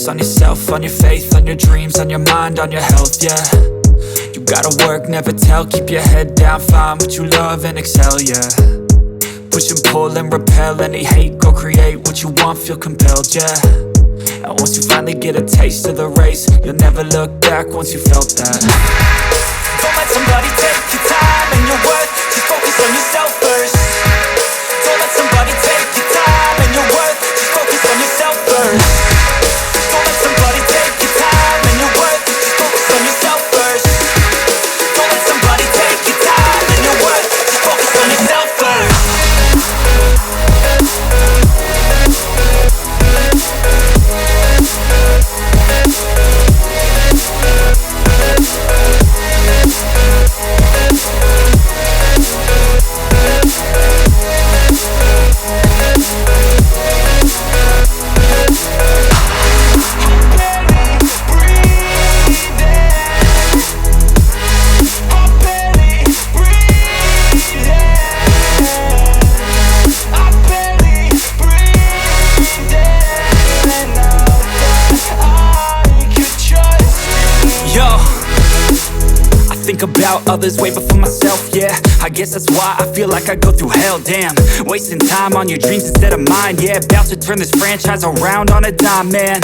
focus on yourself, on your faith, on your dreams, on your mind, on your health, yeah. You gotta work, never tell, keep your head down, find what you love and excel, yeah. Push and pull and repel any hate, go create what you want, feel compelled, yeah. And once you finally get a taste of the race, you'll never look back once you felt that. Don't let somebody take your time and your worth, just focus on yourself first. Don't let somebody take your time and your worth, just focus on yourself first. Don't let somebody take your time and your worth, just focus on yourself first. Don't let somebody take your time and your worth, just focus on yourself first. Think about others way before myself, yeah. I guess that's why I feel like I go through hell, damn. Wasting time on your dreams instead of mine, yeah. About to turn this franchise around on a dime, man.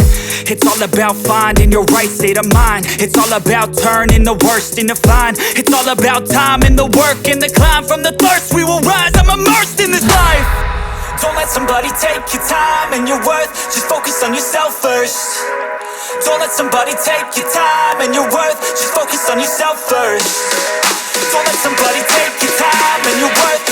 It's all about finding your right state of mind. It's all about turning the worst into fine. It's all about time and the work and the climb. From the thirst we will rise, I'm immersed in this life. Don't let somebody take your time and your worth, just focus on yourself first. Don't let somebody take your time and your worth, just focus on yourself first. Don't let somebody take your time and your worth,